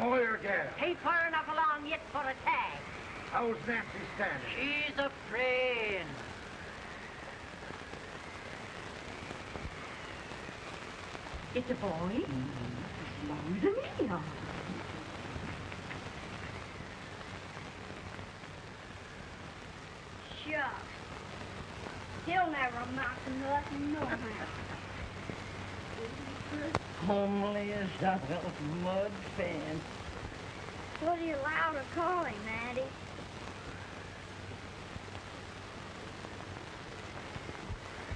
Boy or gal? Ain't far enough along yet for a tag. How's Nancy standing? She's a friend. It's a boy. Smaller than me. Shucks. He'll never amount to nothing, no how. Homely as a mud fan. What are you allowed to call him, Maddie?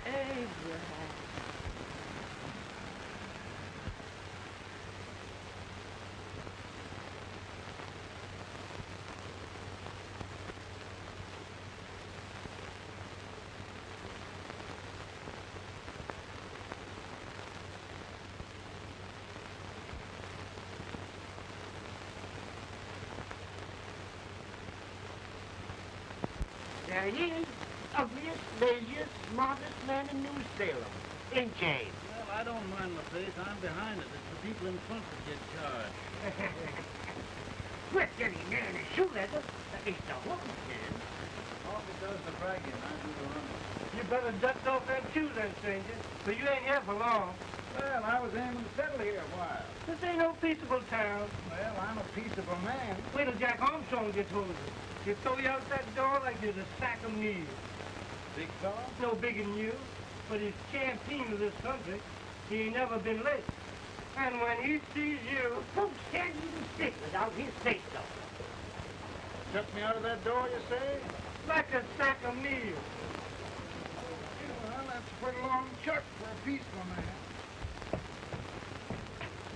Abraham. There he is, ugliest, laziest, smartest man in New Salem. Ain't James? Well, I don't mind my face. I'm behind it. It's the people in front that get charged. Quit getting near his shoe leather. It's the woman, man. All it does the bragging. I do the running. You better dust off that shoe then, stranger. But you ain't here for long. Well, I was aiming to settle here a while. This ain't no peaceable town. Well, I'm a peaceable man. Wait till Jack Armstrong gets hold of it. He'll throw you out that door like you're a sack of meal. Big fella? No bigger than you, but he's champion of this country. He ain't never been late. And when he sees you, Folks can't even stick without his say-so. Took me out of that door, you say? like a sack of meal. Well, that's a pretty long chuck for a peaceful man.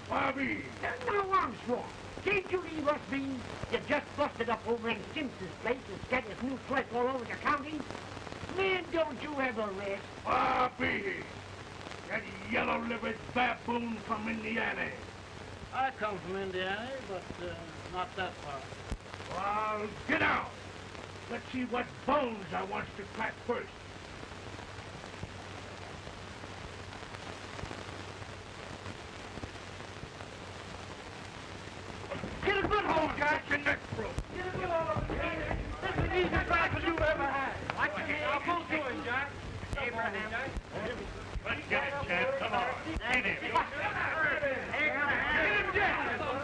Bobby! Now, Armstrong, can't you leave us be? You just busted up over in Simpson's place and scattered new flesh all over the county. Man, don't you ever rest. Bobby! That yellow-livered baboon from Indiana. I come from Indiana, but not that far. Well, get out. Let's see what bones I want to crack first. Get a good hold, Jack. Your neck broke. Get a good hold. This is the easiest rifle you've ever had. Watch it. I'll pull to him, Jack. Abraham. Let's get it, Chad. Come on. Get him. Get him, Jack. Get him.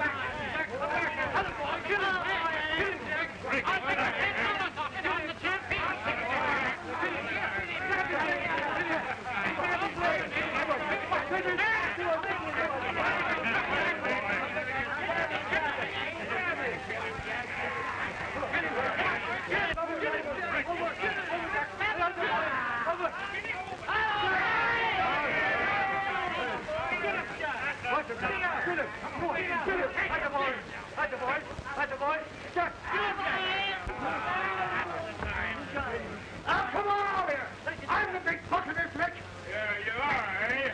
Come on out here! I'm the big buck of this lick! Yeah, you are, eh?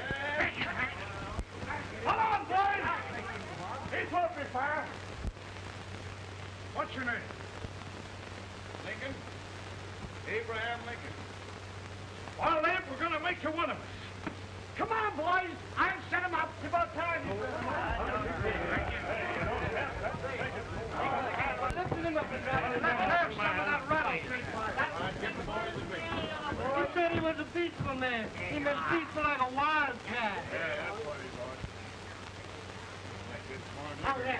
Come on, boys! He's open fire! What's your name? Lincoln? Abraham Lincoln. Well, Lamp, we're gonna make you one of us. Come on, boys! I'll set him up. It's about time. Listen him up and let's have some of that rattlesnake fire. He said he was a peaceful man. He meant peaceful like a wild cat. Yeah, that's what he was. That's good corn liquor.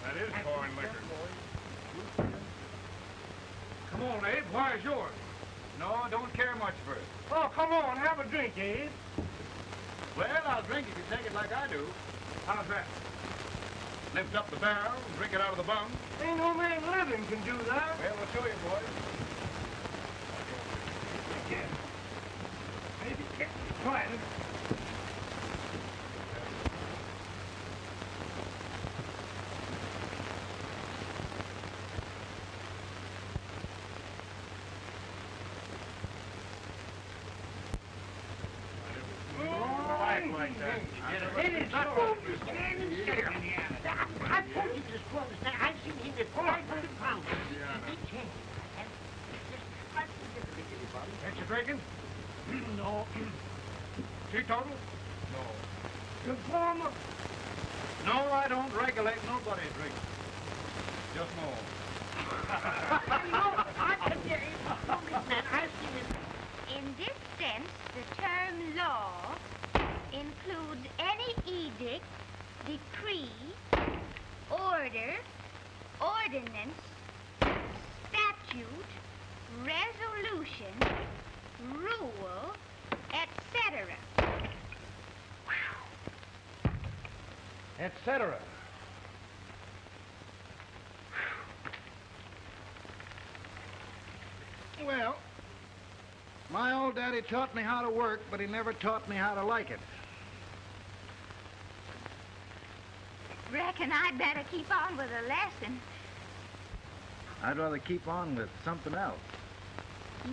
That is corn liquor. Come on, Abe. Where's yours? No, don't care much for it. Oh, come on. Have a drink, Abe. Well, I'll drink if you take it like I do. How's that? Lift up the barrel and drink it out of the bung. Ain't no man living can do that. Well, we'll show you, boys. Again. Maybe can't try it. Like that. It is not going to stand and stare. I told you this was that. I've seen him at 500 pounds. Big chance. Ain't you drinking? No. Teetotal? No. Conformer. No, I don't regulate nobody drinks. Just more. In this sense, the term law includes any edict, decree, order, ordinance, statute, resolution, rule, etc. Etc. Well, my old daddy taught me how to work, but he never taught me how to like it. Reckon I'd better keep on with the lesson. I'd rather keep on with something else.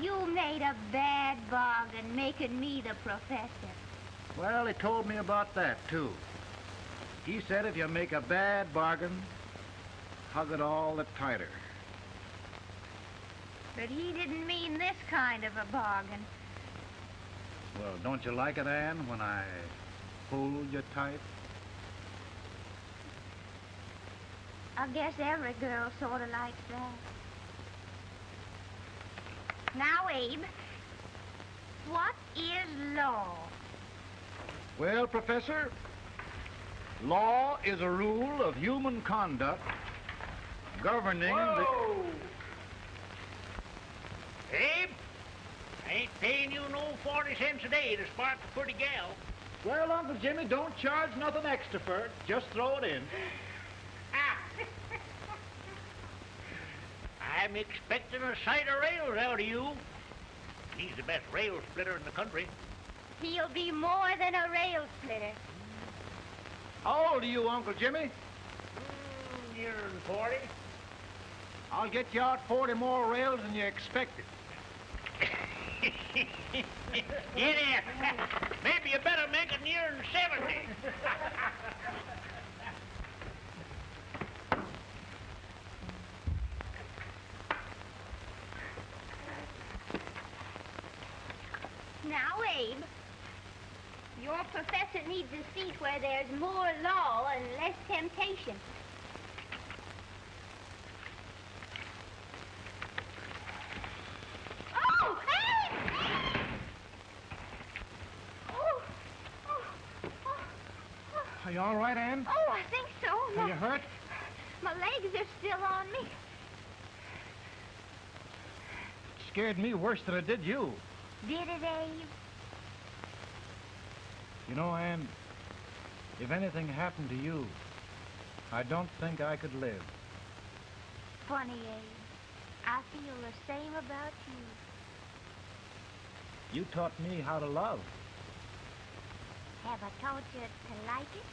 You made a bad bargain making me the professor. Well, he told me about that, too. He said if you make a bad bargain, hug it all the tighter. But he didn't mean this kind of a bargain. Well, don't you like it, Ann, when I hold you tight? I guess every girl sort of likes that. Now, Abe, what is law? Well, Professor, law is a rule of human conduct governing Whoa! Abe, I ain't paying you no 40 cents a day to spark a pretty gal. Well, Uncle Jimmy, don't charge nothing extra for it. Just throw it in. I'm expecting a sight of rails out of you. He's the best rail splitter in the country. He'll be more than a rail splitter. How old are you, Uncle Jimmy? Nearer than 40. I'll get you out 40 more rails than you expected. Get in. Maybe you better make it nearer than 70. Now, Abe, your professor needs a seat where there's more law and less temptation. Oh, Abe! Oh, oh, oh, oh. Are you all right, Ann? Oh, I think so. Are you hurt? My legs are still on me. It scared me worse than it did you. Did it, Abe? You know, Ann, if anything happened to you, I don't think I could live. Funny, Abe. I feel the same about you. You taught me how to love. Have I taught you to like it?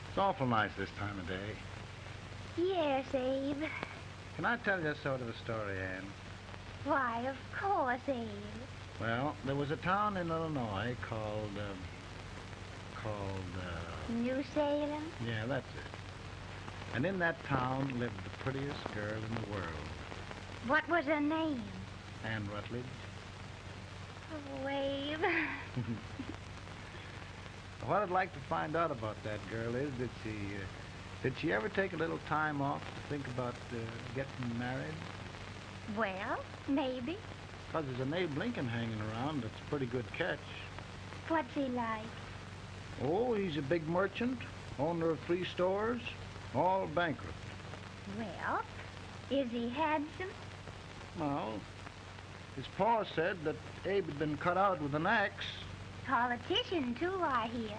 It's awful nice this time of day. Yes, Abe. Can I tell you sort of a story, Ann? Why, of course, Abe. Well, there was a town in Illinois called, New Salem? yeah, that's it. And in that town lived the prettiest girl in the world, What was her name? Ann Rutledge. Oh, Abe. What I'd like to find out about that girl is, did she ever take a little time off to think about getting married? Well, maybe. Because there's an Abe Lincoln hanging around that's a pretty good catch. What's he like? Oh, he's a big merchant, owner of 3 stores, all bankrupt. Well, is he handsome? Well, his pa said that Abe had been cut out with an axe. Politician, too, I hear.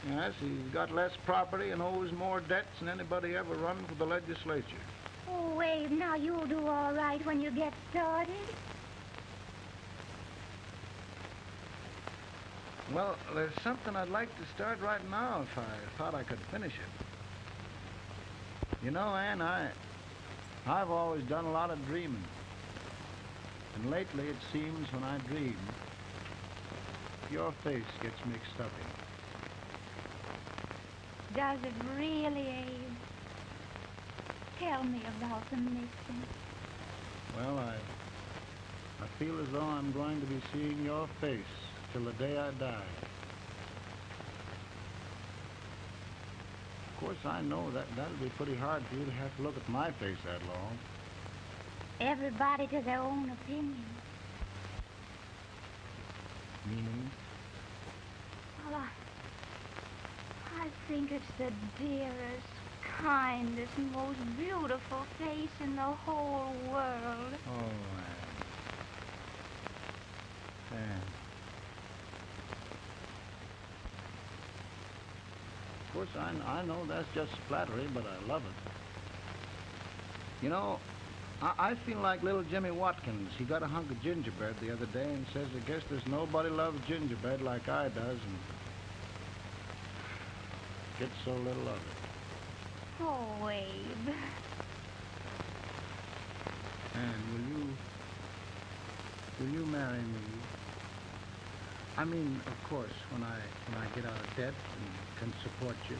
Yes, he's got less property and owes more debts than anybody ever run for the legislature. Oh, Abe, now you'll do all right when you get started. Well, there's something I'd like to start right now if I thought I could finish it. You know, Ann, I've always done a lot of dreaming. And lately it seems when I dream, your face gets mixed up in it. Does it really, Abe? Tell me about the mixing. Well, I feel as though I'm going to be seeing your face till the day I die. Of course, I know that'll be pretty hard for you to have to look at my face that long. Everybody to their own opinion. Meaning? Well, I think it's the dearest, kindest, most beautiful face in the whole world. Oh, Ann. Of course, I know that's just flattery, but I love it. You know, I feel like little Jimmy Watkins. He got a hunk of gingerbread the other day and says, I guess there's nobody loves gingerbread like I does, and gets so little of it. Oh, Abe. And will you marry me? I mean, of course, when I get out of debt and can support you.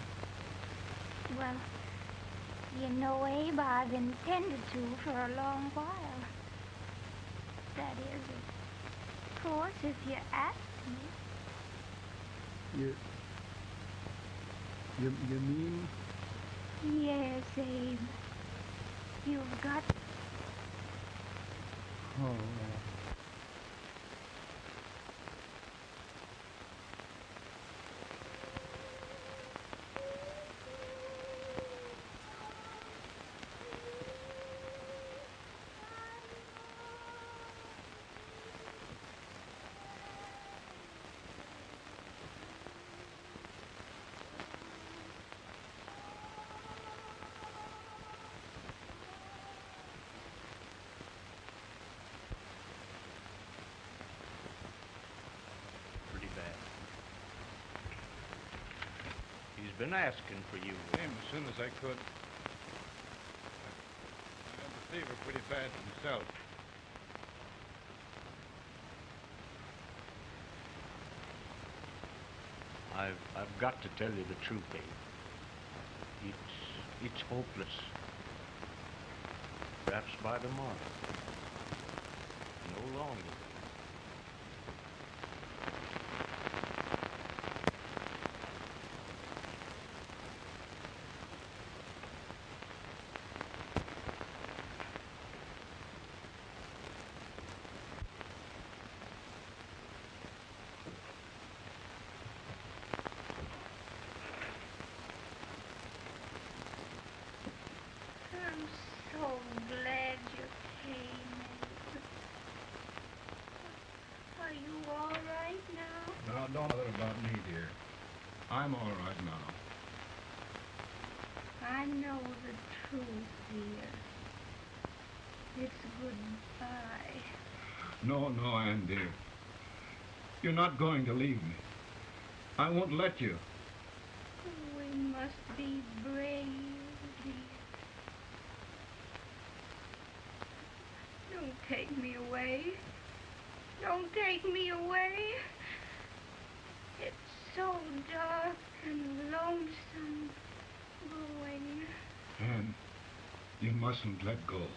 Well, you know, Abe, I've intended to for a long while. That is, of course, if you ask me. You mean? Yes, Abe. You've got... Oh, Been asking for you. Came as soon as I could. I had the fever pretty bad myself. I've got to tell you the truth, Abe. It's hopeless. Perhaps by tomorrow. No longer. Don't bother about me, dear. I'm all right now. I know the truth, dear. It's goodbye. No, Ann, dear. You're not going to leave me. I won't let you. We must be brave, dear. Don't take me away. Don't take me away. It's so dark and lonesome going. Ann, you mustn't let go.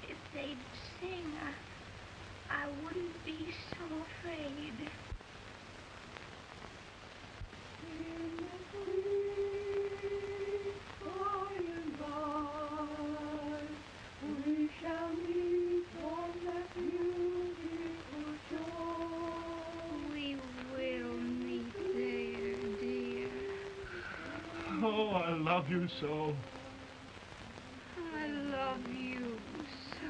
If they'd sing, I wouldn't be so afraid. In the sweet by and by, we shall meet on that beautiful shore. We will meet there, dear. Oh, I love you so. I love you so.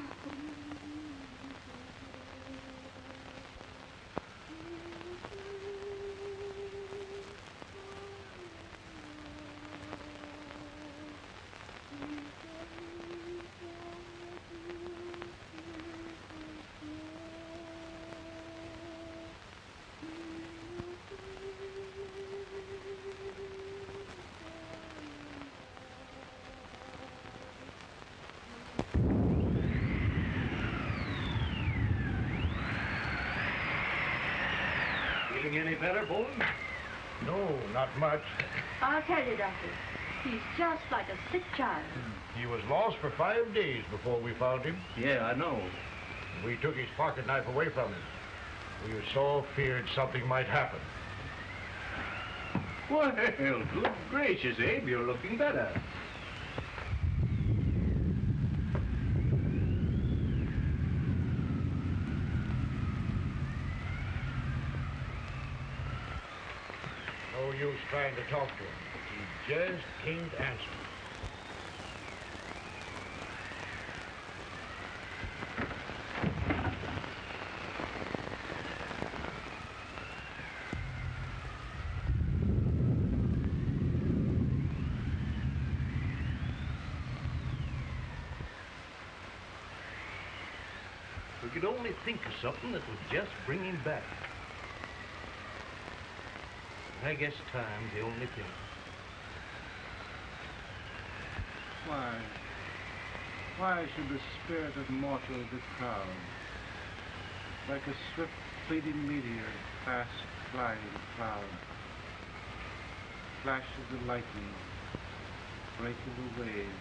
Feeling any better, Bowen? No, not much. I'll tell you, Doctor. He's just like a sick child. He was lost for 5 days before we found him. Yeah, I know. We took his pocket knife away from him. We were so feared something might happen. Well, good gracious, Abe, you're looking better. No use trying to talk to him. He just can't answer. We could only think of something that would just bring him back. I guess time's the only thing. Why should the spirit of mortal be proud? Like a swift fleeting meteor, fast flying cloud. Flashes of lightning, break of a wave.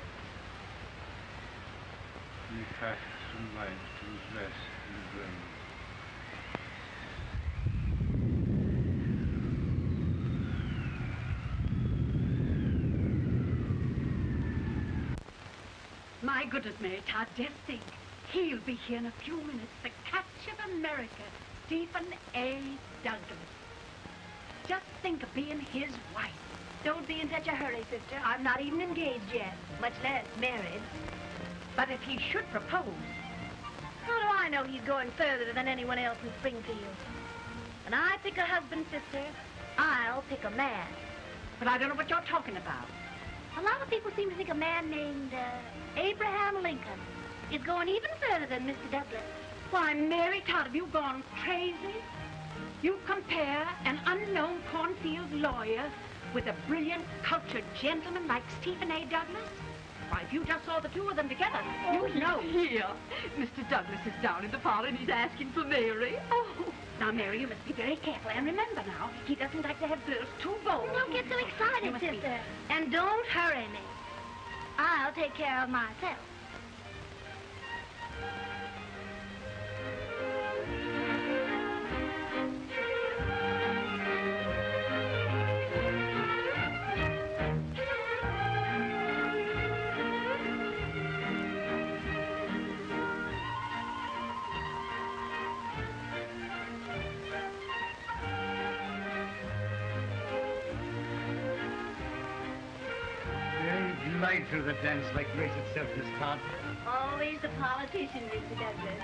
He passes from life to his rest in the grave. My goodness, Mary Todd, just think. He'll be here in a few minutes. The catch of America, Stephen A. Douglas. Just think of being his wife. Don't be in such a hurry, sister. I'm not even engaged yet, much less married. But if he should propose... How do I know he's going further than anyone else in Springfield? When I pick a husband, sister, I'll pick a man. But I don't know what you're talking about. A lot of people seem to think a man named Abraham Lincoln is going even further than Mr. Douglas. Why, Mary Todd, have you gone crazy? You compare an unknown cornfield lawyer with a brilliant, cultured gentleman like Stephen A. Douglas? Why, if you just saw the two of them together, you'd know. Here, Mr. Douglas is down in the parlor and he's asking for Mary. Oh. Now, Mary, you must be very careful. And remember now, he doesn't like to have girls too bold. Don't get so excited, sister. And don't hurry me. I'll take care of myself. Glide through the dance like grace itself, Miss Todd. Always the politician, Mr. Douglas.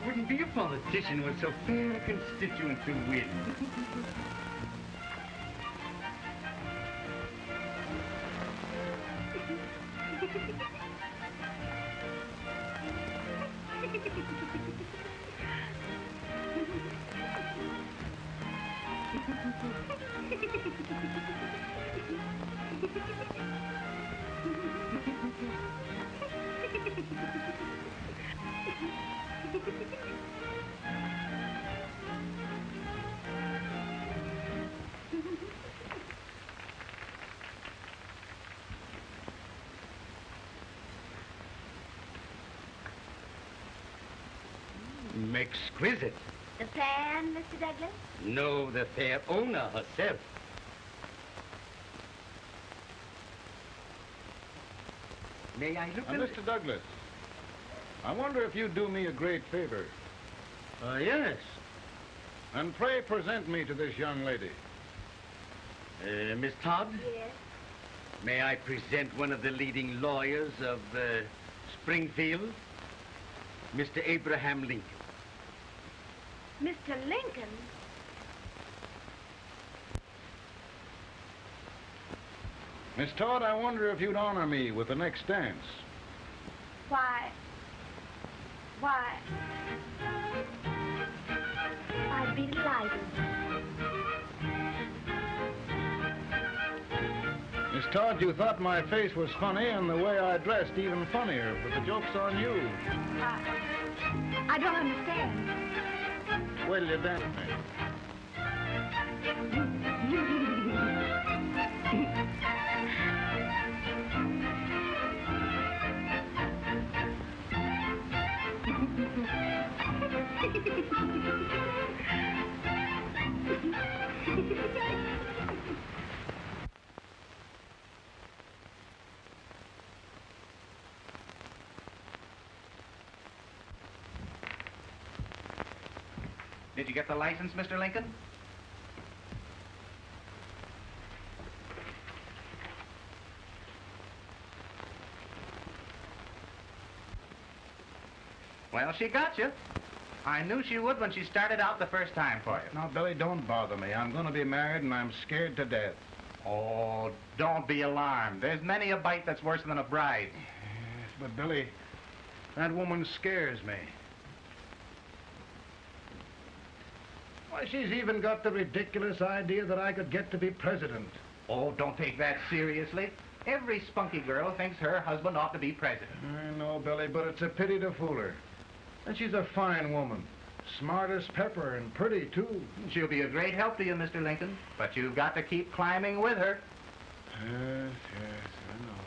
Wouldn't be a politician with so fair a constituent to win. Exquisite. The fan, Mr. Douglas? No, the fair owner herself. May I look at Mr. Douglas, I wonder if you'd do me a great favor. Yes. And pray present me to this young lady. Miss Todd? Yes. May I present one of the leading lawyers of Springfield, Mr. Abraham Lincoln. Mr. Lincoln? Miss Todd, I wonder if you'd honor me with the next dance. Why, I'd be delighted. Miss Todd, you thought my face was funny and the way I dressed even funnier, but the joke's on you. I don't understand. What'll you done? Did you get the license, Mr. Lincoln? Well, she got you. I knew she would when she started out the first time for you. Now, Billy, don't bother me. I'm going to be married, and I'm scared to death. Oh, don't be alarmed. There's many a bite that's worse than a bride. Yes, but, Billy, that woman scares me. Why, she's even got the ridiculous idea that I could get to be president. Oh, don't take that seriously. Every spunky girl thinks her husband ought to be president. I know, Billy, but it's a pity to fool her. And she's a fine woman. Smart as pepper and pretty, too. She'll be a great help to you, Mr. Lincoln. But you've got to keep climbing with her. Yes, I know.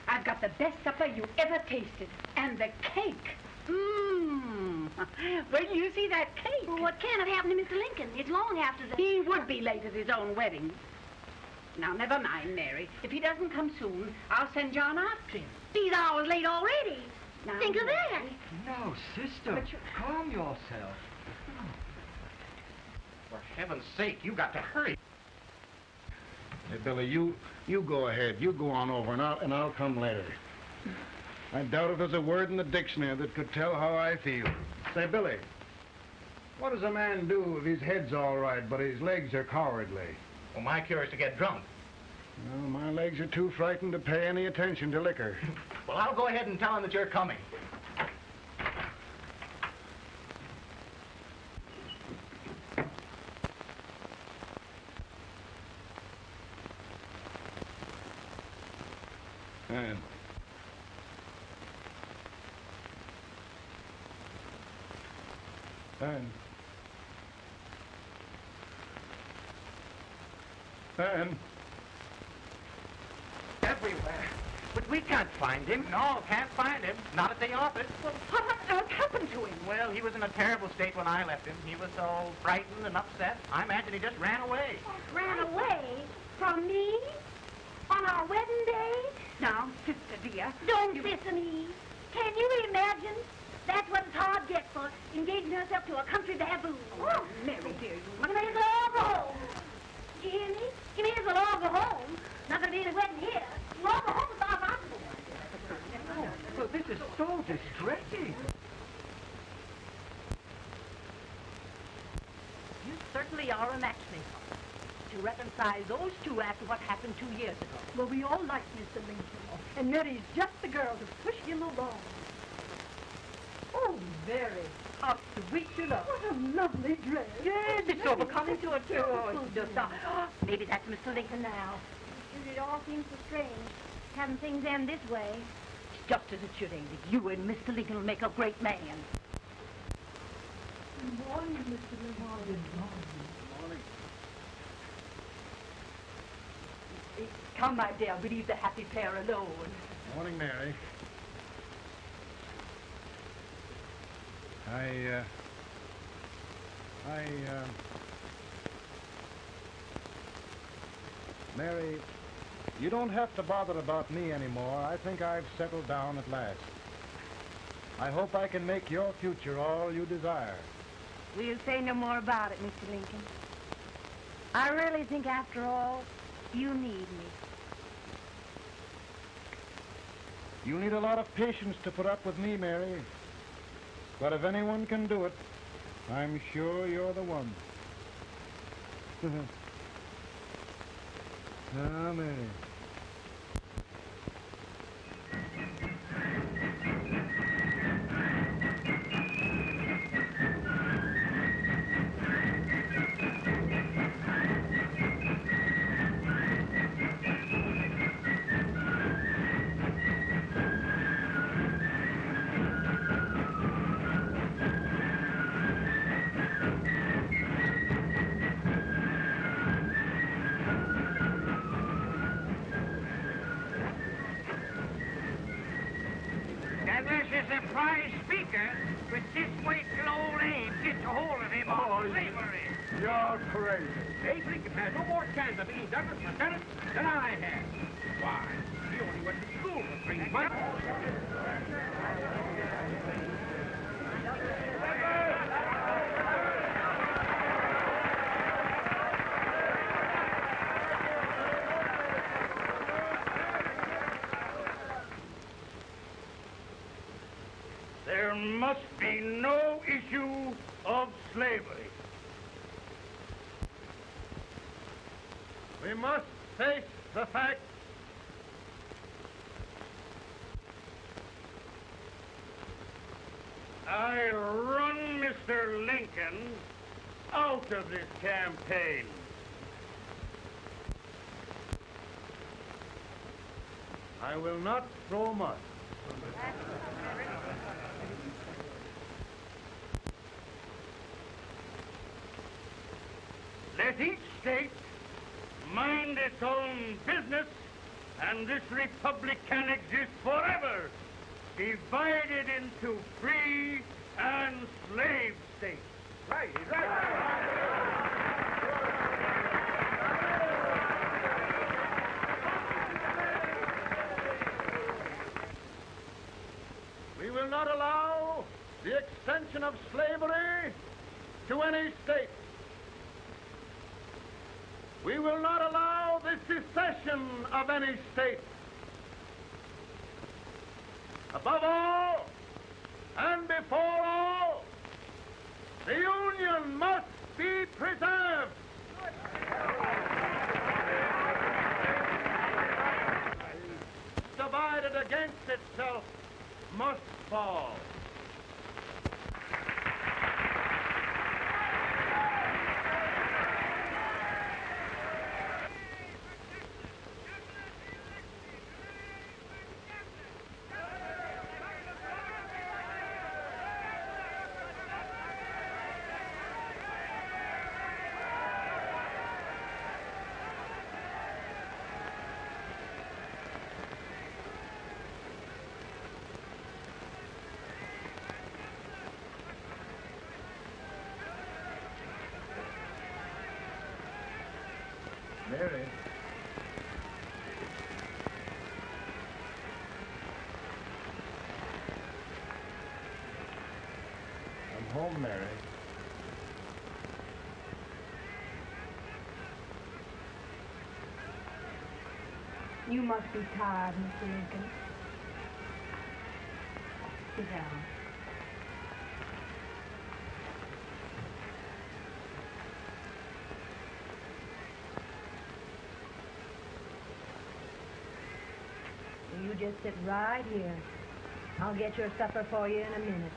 I've got the best supper you ever tasted. And the cake. Mmm. Well, you see that cake? Well, what can have happened to Mr. Lincoln? It's long after the... He would be late at his own wedding. Now, never mind, Mary. If he doesn't come soon, I'll send John after him. He's hours late already. Now, think of that. No, sister. Calm yourself. For heaven's sake, you got to hurry. Hey, Billy, you go ahead. You go on over, and I'll come later. I doubt if there's a word in the dictionary that could tell how I feel. Say, Billy, what does a man do if his head's all right, but his legs are cowardly? Well, my cure is to get drunk. Well, my legs are too frightened to pay any attention to liquor. Well, I'll go ahead and tell him that you're coming. Ann. Ann. Ann. Everywhere. But we can't find him. No, can't find him. Not at the office. Well, what on earth happened to him? Well, he was in a terrible state when I left him. He was so frightened and upset. I imagine he just ran away. Ran away? From me? On our wedding day? Now, sister dear. Don't listen to me. Can you imagine? That's what Todd gets for engaging herself to a country baboon. Oh, Mary, dear, you Well, may as well go home. You hear me? You may as well all go home. Not gonna be any wedding here. You all go home as far as possible. Well, this is so distressing. You certainly are a matchmaker. To reconcile those two after what happened 2 years ago. Well, we all like Mr. Lincoln. And Mary's just the girl to push him along. Oh, Mary, how sweet you look. What a lovely dress. Yes, it's so becoming to her, too. Oh, it's just maybe that's Mr. Lincoln now. It all seems so strange, having things end this way. It's just as it should, Amy. You and Mr. Lincoln will make a great man. Good morning, Mr. Lincoln. Good Morning. Come, my dear, we leave the happy pair alone. Morning, Mary. Mary, you don't have to bother about me anymore. I think I've settled down at last. I hope I can make your future all you desire. We'll say no more about it, Mr. Lincoln. I really think, after all, you need me. You need a lot of patience to put up with me, Mary. But if anyone can do it, I'm sure you're the one. Ah, Mary. There's a prize speaker, but just wait till old Abe gets a hold of him on slavery. You're crazy. Abe Lincoln has no more chance of being Douglas Lieutenant than I have. Why, he only went to school for 3 months. There must be no issue of slavery. We must face the fact I run Mr. Lincoln out of this campaign. I will not throw mud. Let each state mind its own business, and this republic can exist forever, divided into free and slave states. Right, right. We will not allow the extension of slavery to any state. We will not allow the secession of any state. Above all, and before all, the Union must be preserved. Divided against itself must fall. Mary. I'm home, Mary. You must be tired, Mr. Lincoln. Sit down. You just sit right here. I'll get your supper for you in a minute.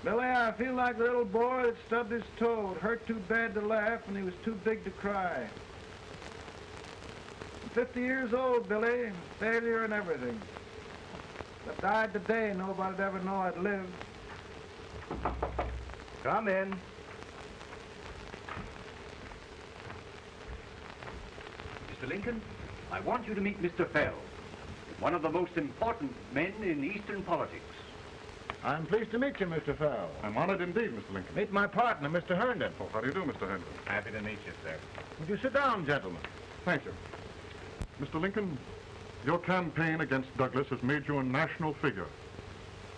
Billy, I feel like the little boy that stubbed his toe. It hurt too bad to laugh and he was too big to cry. I'm 50 years old, Billy. Failure and everything. If I died today, nobody'd ever know I'd lived. Come in. Mr. Lincoln, I want you to meet Mr. Fell, one of the most important men in Eastern politics. I'm pleased to meet you, Mr. Fell. I'm honored indeed, Mr. Lincoln. Meet my partner, Mr. Herndon. Oh, how do you do, Mr. Herndon? Happy to meet you, sir. Would you sit down, gentlemen? Thank you. Mr. Lincoln, your campaign against Douglas has made you a national figure.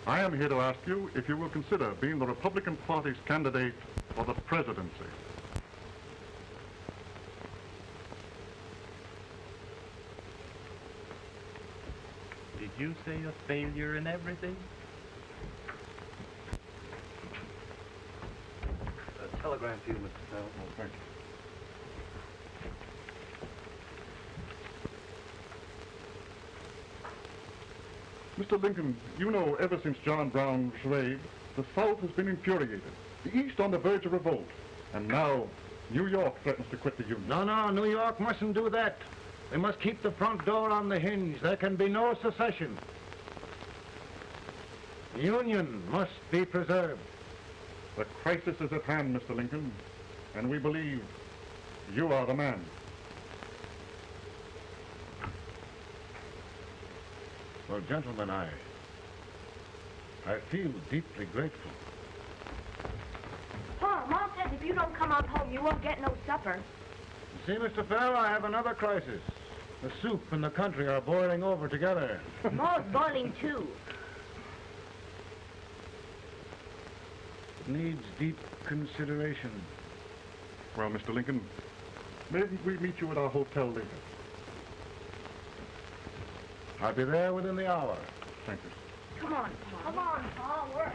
I am here to ask you if you will consider being the Republican Party's candidate for the presidency. Did you say a failure in everything? A telegram to you, Mr. Fell. Oh, thank you. Mr. Lincoln, you know ever since John Brown's raid, the South has been infuriated, the East on the verge of revolt, and now New York threatens to quit the Union. No, New York mustn't do that. They must keep the front door on the hinge. There can be no secession. The Union must be preserved. The crisis is at hand, Mr. Lincoln, and we believe you are the man. Well, gentlemen, I feel deeply grateful. Pa, Mom says if you don't come out home, you won't get no supper. You see, Mr. Fell, I have another crisis. The soup and the country are boiling over together. More's boiling, too. It needs deep consideration. Well, Mr. Lincoln, maybe we meet you at our hotel later. I'll be there within the hour. Thank you. Come on, Pa. Come on, Pa. Work.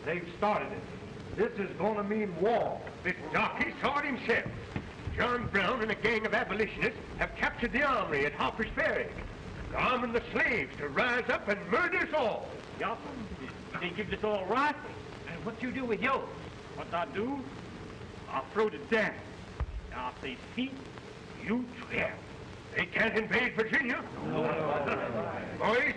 They've started it. This is going to mean war. The talkie saw it himself. John Brown and a gang of abolitionists have captured the armory at Harper's Ferry. They're arming the slaves to rise up and murder us all. Yup. They give us all rifles. And what you do with yours? What I do? I'll throw the down. Now, if they speak, you tell. They can't invade Virginia. Boys,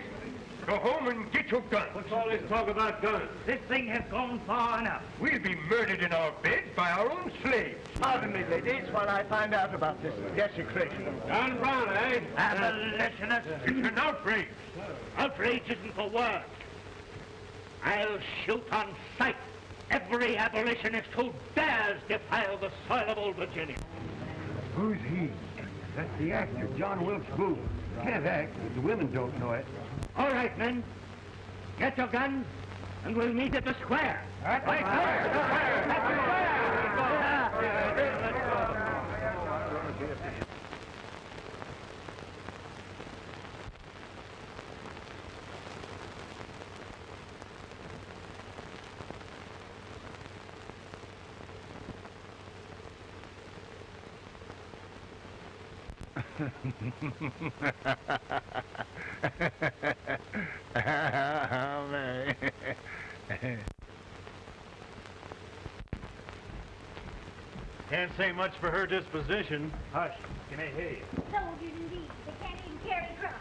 go home and get your guns. What's all this talk about guns? This thing has gone far enough. We'll be murdered in our beds by our own slaves. Pardon me, ladies, while I find out about this desecration of... John Brown, eh? Abolitionists. It's an outrage. Outrage isn't the word. I'll shoot on sight every abolitionist who dares defile the soil of old Virginia. Who's he? That's the actor, John Wilkes Booth. Can't act, but the women don't know it. All right, men. Get your guns, and we'll meet at the square. At the square! Mary. Can't say much for her disposition. Hush. Can I hear you? Soldiers indeed. They can't even carry crumbs.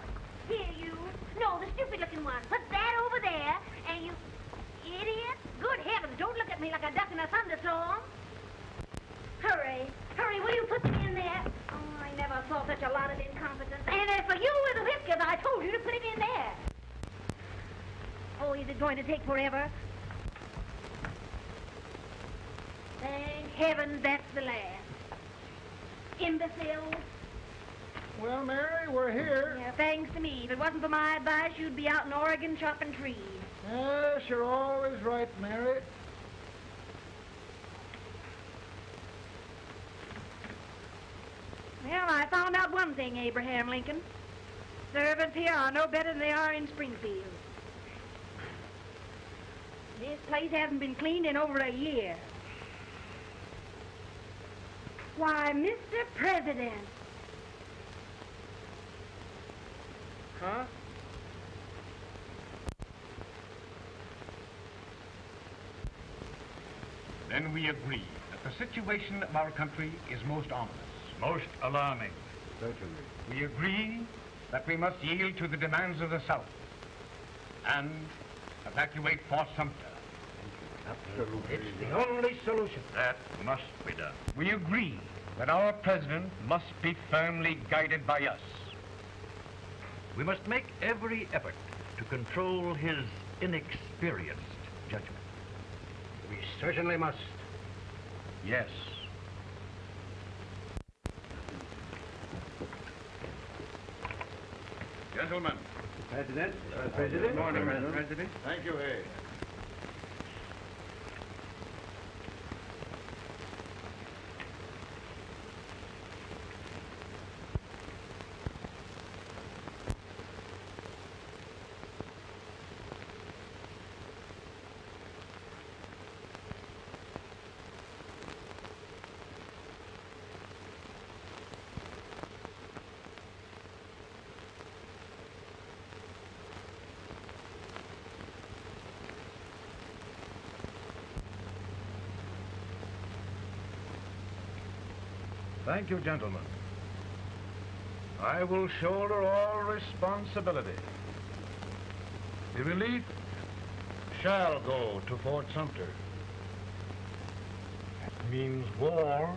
Here, you. No, the stupid-looking one. Put that over there, and you... Idiot. Good heavens, don't look at me like a duck in a thunderstorm. Hurry. Hurry, will you put them in there? Oh, I never saw such a lot of incompetence. And as for you with the whiskers, I told you to put him in there. Oh, is it going to take forever? Thank heavens that's the last. Imbeciles. Well, Mary, we're here. Yeah, thanks to me. If it wasn't for my advice, you'd be out in Oregon chopping trees. Yes, you're always right, Mary. Well, I found out one thing, Abraham Lincoln. Servants here are no better than they are in Springfield. This place hasn't been cleaned in over a year. Why, Mr. President. Huh? Then we agree that the situation of our country is most ominous. Most alarming. Certainly. We agree that we must yield to the demands of the South and evacuate Fort Sumter. Absolutely. It's the only solution. That must be done. We agree that our president must be firmly guided by us. We must make every effort to control his inexperienced judgment. We certainly must. Yes. Gentlemen. President. Good morning, Mr. President. Thank you, Hay. Thank you, gentlemen. I will shoulder all responsibility. The relief shall go to Fort Sumter. That means war.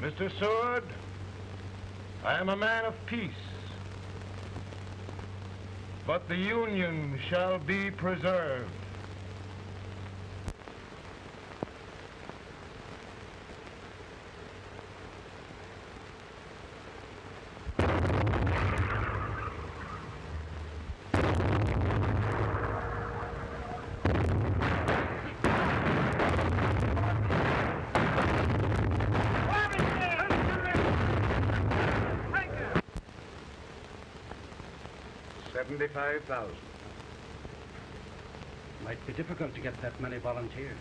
Mr. Seward, I am a man of peace. But the Union shall be preserved. $75,000. Might be difficult to get that many volunteers.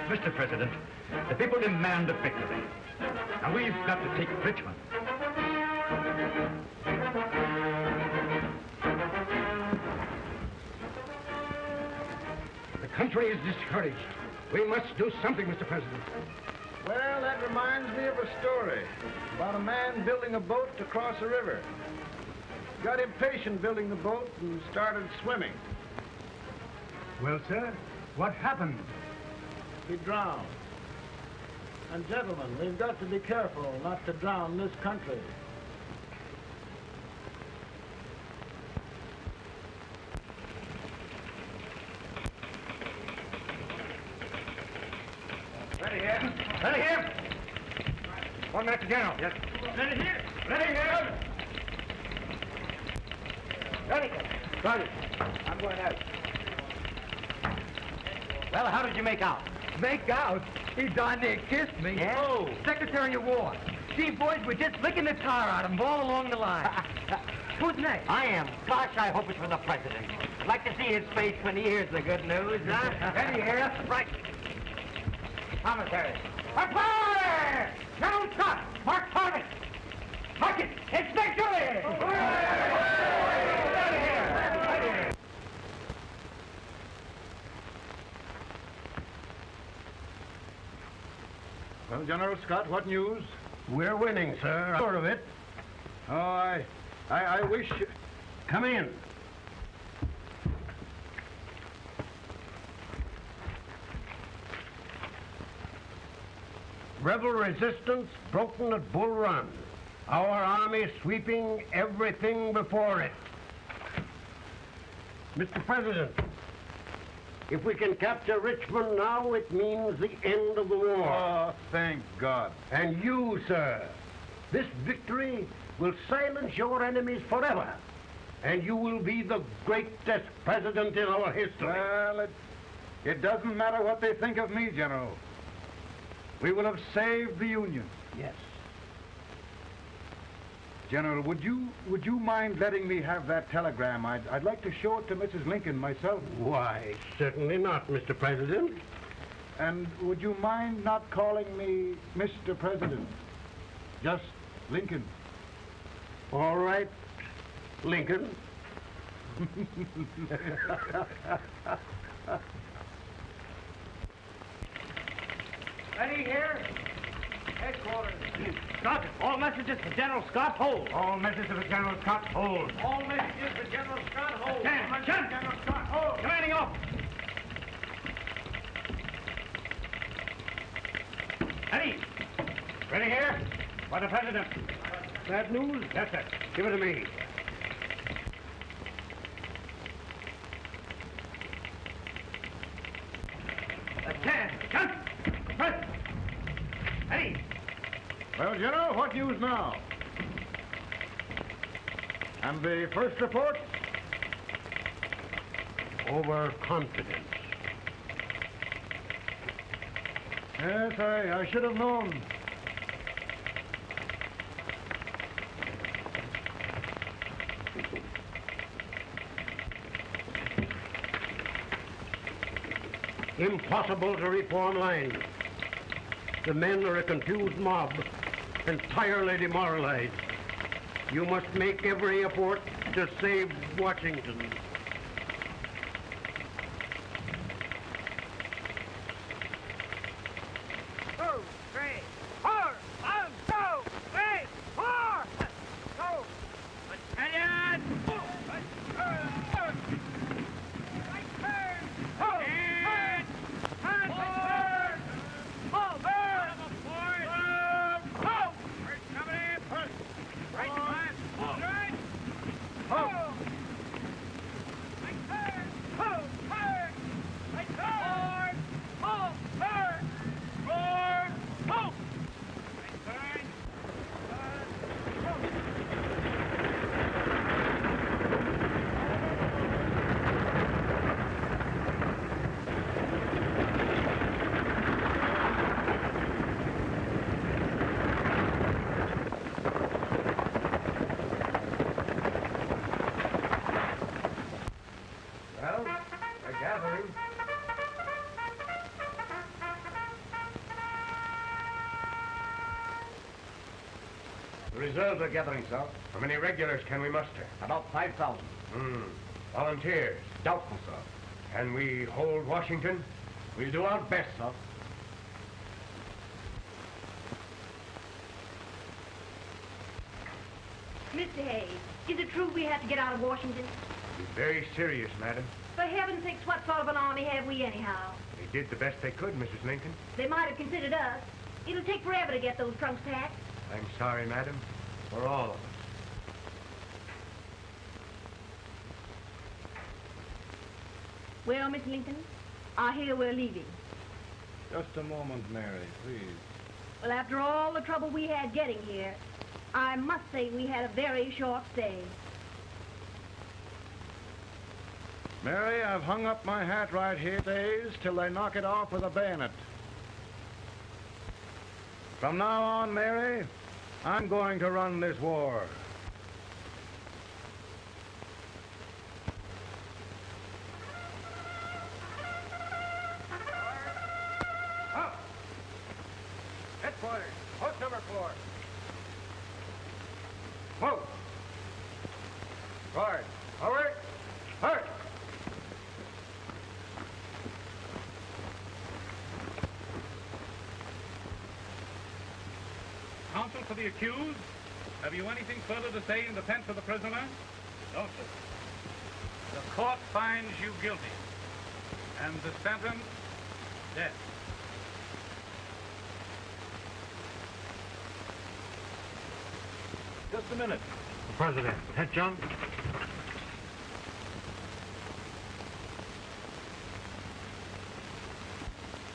Mr. President, the people demand a victory. Now we've got to take Richmond. The country is discouraged. We must do something, Mr. President. Well, that reminds me of a story about a man building a boat to cross a river. Got impatient building the boat and started swimming. Well, sir, what happened? He drowned. And gentlemen, we've got to be careful not to drown this country. Ready here. Ready here. 1 minute to General. Yes. Ready here. Ready here. Ready. Ready. I'm going out. Well, how did you make out? Make out? He darn near kissed me. Yeah? Oh, Secretary of War. See, boys, we're just licking the tar out of him all along the line. Who's next? I am. Gosh, I hope it's for the president. I'd like to see his face when he hears the good news, huh? Ready here. Right. Commissary. Fire! General Scott! Mark target! Mark it! It's victory! Well, General Scott, what news? We're winning, sir. I'm sure of it. Oh, I wish... Come in. Rebel resistance broken at Bull Run. Our army sweeping everything before it. Mr. President, if we can capture Richmond now, it means the end of the war. Oh, thank God. And you, sir, this victory will silence your enemies forever. And you will be the greatest president in our history. Well, it doesn't matter what they think of me, General. We will have saved the Union. Yes. General, would you mind letting me have that telegram? I'd like to show it to Mrs. Lincoln myself. Why, certainly not, Mr. President. And would you mind not calling me Mr. President? Just Lincoln. All right, Lincoln. Ready here? Headquarters. Scott, all messages for General Scott, hold. All messages for General Scott, hold. All messages for General Scott, hold. Attention! General Scott, hold. Commanding officer. Ready? Ready here? For the President. Bad news? Yes, sir. Give it to me. Attention! President. Ready? Well, General, what news now? And the first report? Overconfidence. Yes, I should have known. Impossible to reform lines. The men are a confused mob, entirely demoralized. You must make every effort to save Washington. Reserves are gathering, sir. How many regulars can we muster? About 5,000. Volunteers? Doubtful, sir. Can we hold Washington? We'll do our best, sir. Mr. Hayes, is it true we have to get out of Washington? It's very serious, madam. For heaven's sakes, what sort of an army have we anyhow? They did the best they could, Mrs. Lincoln. They might have considered us. It'll take forever to get those trunks packed. I'm sorry, madam, for all of us. Well, Miss Lincoln, I hear we're leaving. Just a moment, Mary, please. Well, after all the trouble we had getting here, I must say we had a very short stay. Mary, I've hung up my hat right here days till they knock it off with a bayonet. From now on, Mary, I'm going to run this war. Up! Headquarters, post number 4. Move! Forward! Forward! Forward! for the accused. Have you anything further to say in defense of the prisoner? No, sir. The court finds you guilty. And the sentence, death. Just a minute. President. Head, John.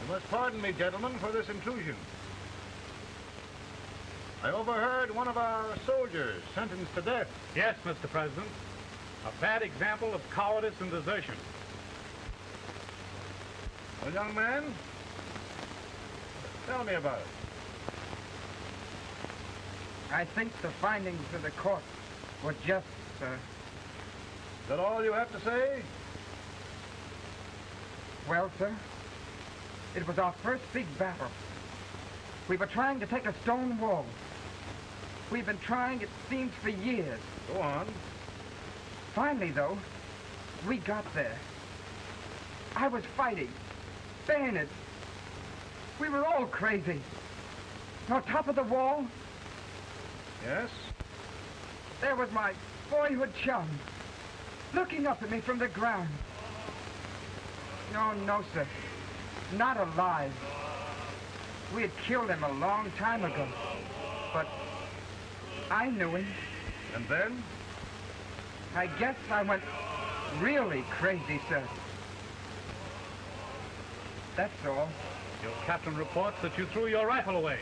You must pardon me, gentlemen, for this intrusion. I overheard one of our soldiers sentenced to death. Yes, Mr. President. A bad example of cowardice and desertion. Well, young man, tell me about it. I think the findings of the court were just, sir. Is that all you have to say? Well, sir, it was our first big battle. We were trying to take a stone wall. We've been trying, it seems, for years. Go on. Finally, though, we got there. I was fighting, bayonets. We were all crazy. On top of the wall, yes, there was my boyhood chum, looking up at me from the ground. No, sir. Not alive. We had killed him a long time ago. But I knew him. And then? I guess I went really crazy, sir. That's all. Your captain reports that you threw your rifle away.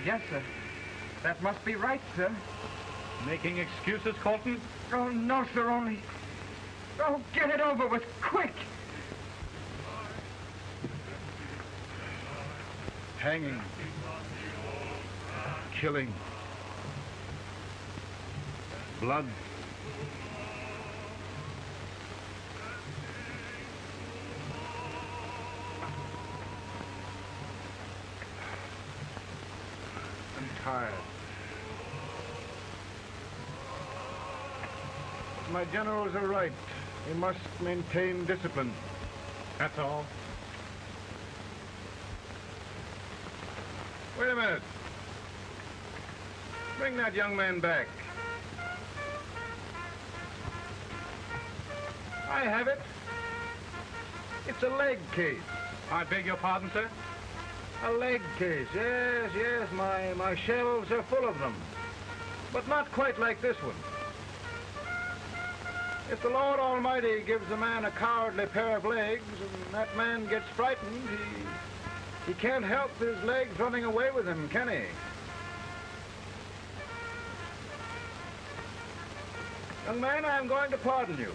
Yes, sir. That must be right, sir. Making excuses, Colton? Oh, no, sir, only... Oh, get it over with, quick! Hanging. Killing. Blood. I'm tired. My generals are right. We must maintain discipline. That's all. Wait a minute. Bring that young man back. I have it. It's a leg case. I beg your pardon, sir? A leg case, yes. My shelves are full of them. But not quite like this one. If the Lord Almighty gives a man a cowardly pair of legs and that man gets frightened, he can't help his legs running away with him, can he? Young man, I'm going to pardon you.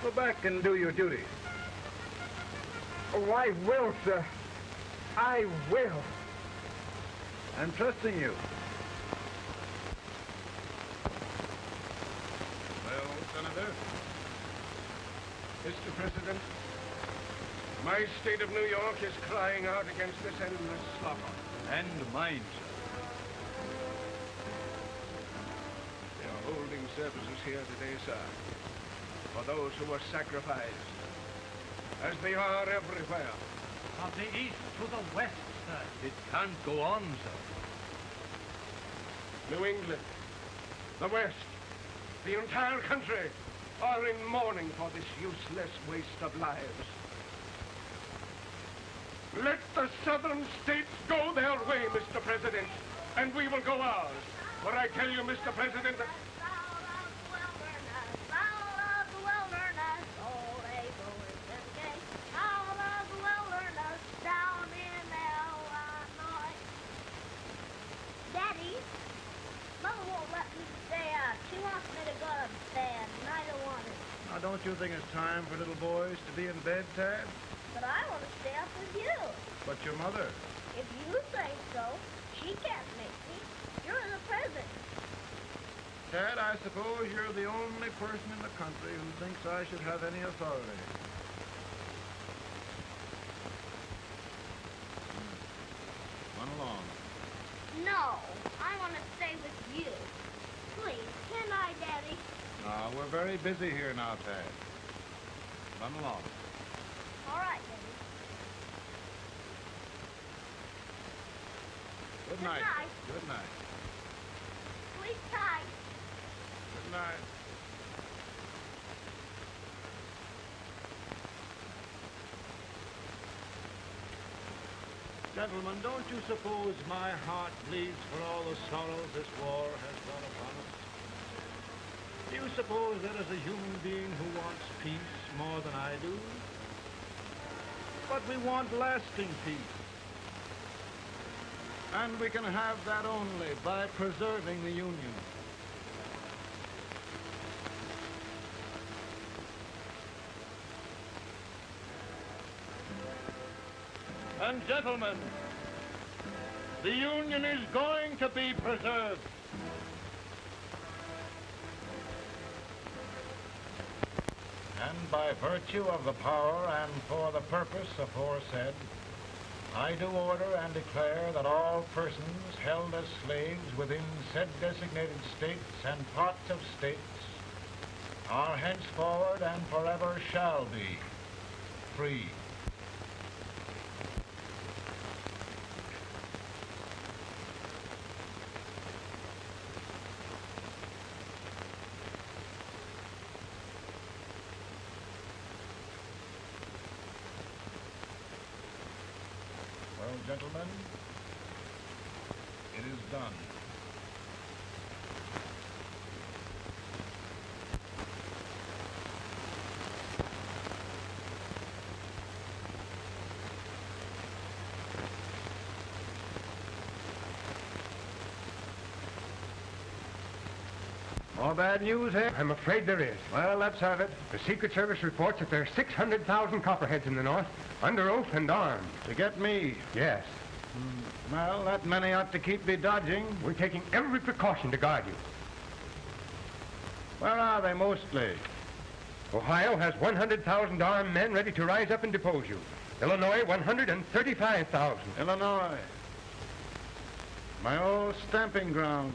Go back and do your duty. Oh, I will, sir. I will. I'm trusting you. Well, Senator. Mr. President, my state of New York is crying out against this endless slaughter. And mine, sir. They are holding services here today, sir, for those who were sacrificed, as they are everywhere. From the east to the west, sir. It can't go on, sir. New England, the West, the entire country are in mourning for this useless waste of lives. Let the southern states go their way, Mr. President, and we will go ours. For I tell you, Mr. President, Daddy, Mother won't let me stay out. She wants me to go to bed, and I don't want it. Now, don't you think it's time for little boys to be in bed, Tad? But I want to stay up with you. But your mother. If you say so, she can't make me. You're the president. Tad, I suppose you're the only person in the country who thinks I should have any authority. Run along. No, I want to stay with you. Please, can I, Daddy? We're very busy here now, Tad. Run along. All right, Daddy. Good night. Good night. Sleep tight. Good night. Gentlemen, don't you suppose my heart bleeds for all the sorrows this war has brought upon us? Do you suppose there is a human being who wants peace more than I do? But we want lasting peace. And we can have that only by preserving the Union. And gentlemen, the Union is going to be preserved. And by virtue of the power and for the purpose aforesaid, I do order and declare that all persons held as slaves within said designated states and parts of states are henceforward and forever shall be free. Gentlemen, it is done. More bad news here? I'm afraid there is. Well, let's have it. The Secret Service reports that there are 600,000 copperheads in the north, under oath and armed. To get me? Yes. Well, that many ought to keep me dodging. We're taking every precaution to guard you. Where are they mostly? Ohio has 100,000 armed men ready to rise up and depose you. Illinois, 135,000. Illinois. My old stamping ground.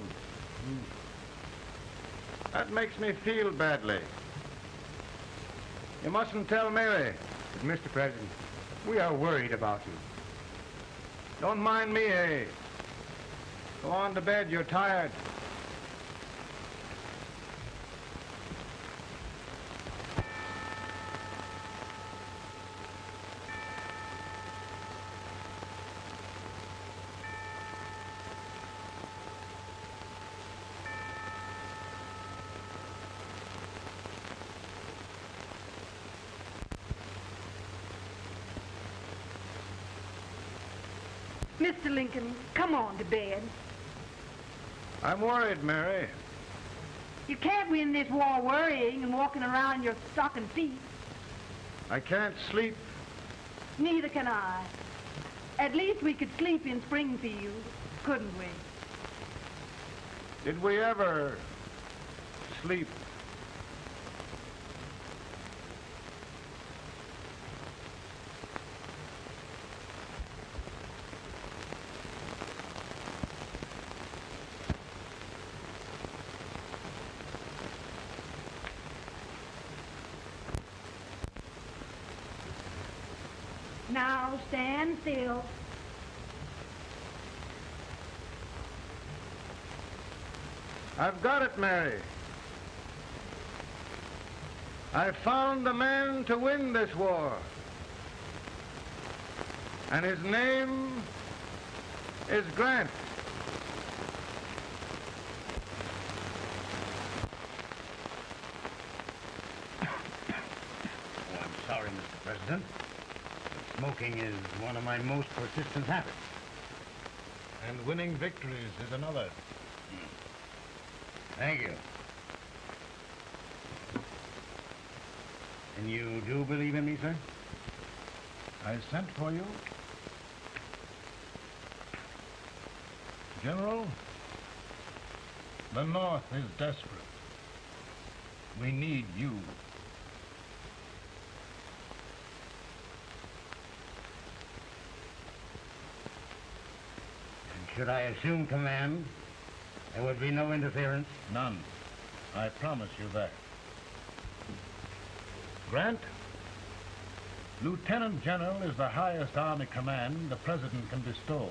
That makes me feel badly. You mustn't tell Mary. But, Mr. President, we are worried about you. Don't mind me, eh? Go on to bed. You're tired. Mr. Lincoln, come on to bed. I'm worried, Mary. You can't win this war worrying and walking around in your stocking feet. I can't sleep. Neither can I. At least we could sleep in Springfield, couldn't we? Did we ever sleep? Now stand still. I've got it, Mary. I've found the man to win this war. And his name is Grant. Oh, I'm sorry, Mr. President. Smoking is one of my most persistent habits. And winning victories is another. Thank you. And you do believe in me, sir? I sent for you. General, the North is desperate. We need you. Should I assume command, there would be no interference? None. I promise you that. Grant, Lieutenant General is the highest army command the President can bestow.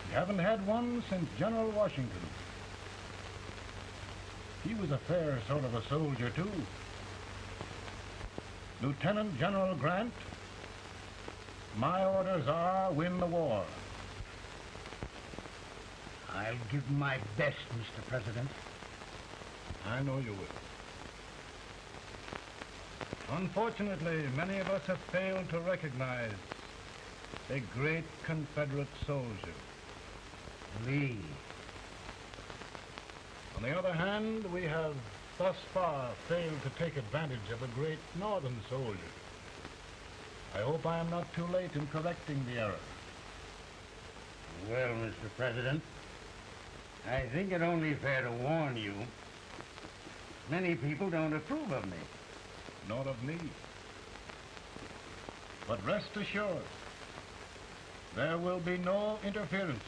We haven't had one since General Washington. He was a fair sort of a soldier, too. Lieutenant General Grant, my orders are win the war. I'll give my best, Mr. President. I know you will. Unfortunately, many of us have failed to recognize a great Confederate soldier, Lee. On the other hand, we have thus far failed to take advantage of a great Northern soldier. I hope I am not too late in correcting the error. Well, Mr. President, I think it only fair to warn you. Many people don't approve of me. Nor of me. But rest assured, there will be no interference,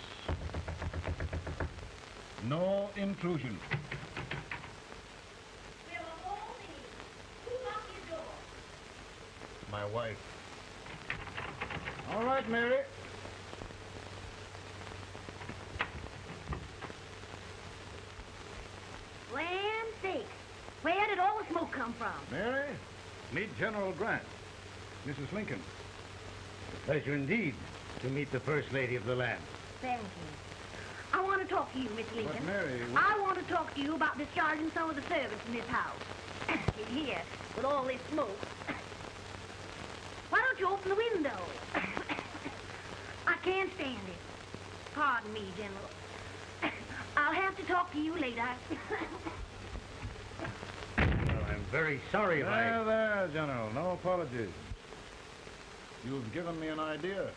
no intrusion. My wife. All right, Mary. Land sakes, where did all the smoke come from? Mary, meet General Grant, Mrs. Lincoln. A pleasure indeed to meet the First Lady of the land. Thank you. I want to talk to you, Miss Lincoln. But Mary, I want to talk to you about discharging some of the servants in this house. Here, with all this smoke. Why don't you open the window? I can't stand it. Pardon me, General. I'll have to talk to you later. Well, I'm very sorry if I... There, General. No apologies. You've given me an idea.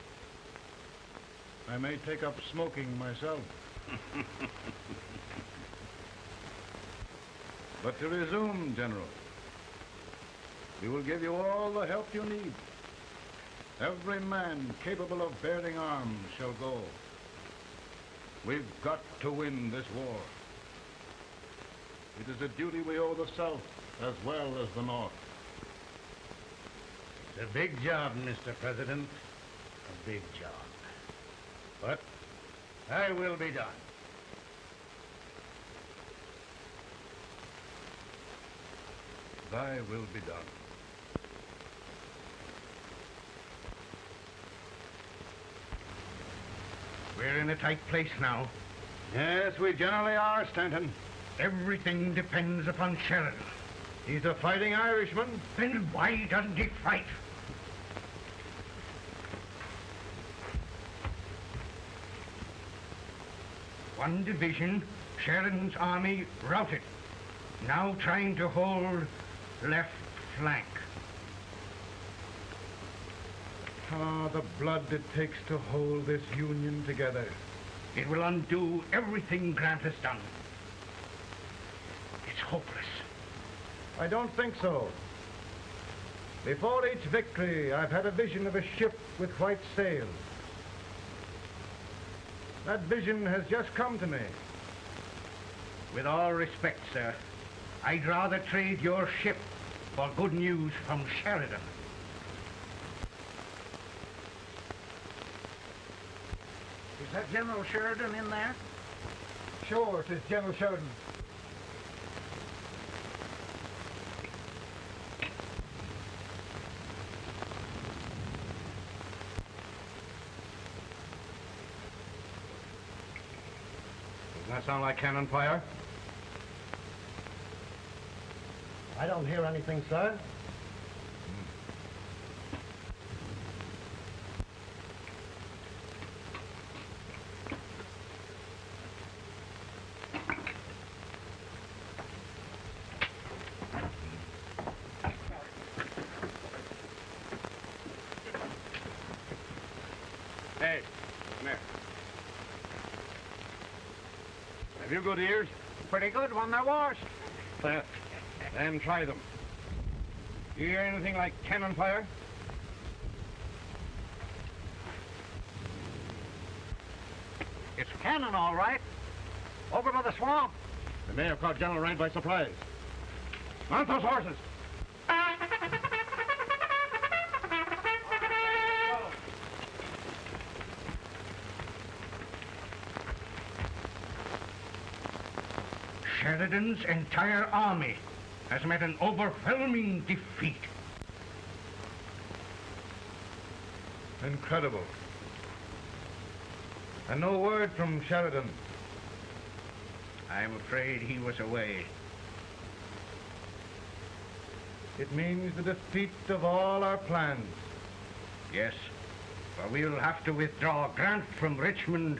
I may take up smoking myself. But to resume, General, we will give you all the help you need. Every man capable of bearing arms shall go. We've got to win this war. It is a duty we owe the South as well as the North. It's a big job, Mr. President. A big job. But I will be done. Thy will be done. We're in a tight place now. Yes, we generally are, Stanton. Everything depends upon Sheridan. He's a fighting Irishman. Then why doesn't he fight? One division, Sheridan's army routed. Now trying to hold left flank. Ah, the blood it takes to hold this Union together. It will undo everything Grant has done. It's hopeless. I don't think so. Before each victory, I've had a vision of a ship with white sails. That vision has just come to me. With all respect, sir, I'd rather trade your ship for good news from Sheridan. Is that General Sheridan in there? Sure, it is General Sheridan. Doesn't that sound like cannon fire? I don't hear anything, sir. Hey, come here. Have you good ears? Pretty good when they're washed. Then try them. You hear anything like cannon fire? It's cannon, all right. Over by the swamp. They may have caught General right by surprise. Mount those horses. Sheridan's entire army has met an overwhelming defeat. Incredible. And no word from Sheridan. I'm afraid he was away. It means the defeat of all our plans. Yes, for we'll have to withdraw Grant from Richmond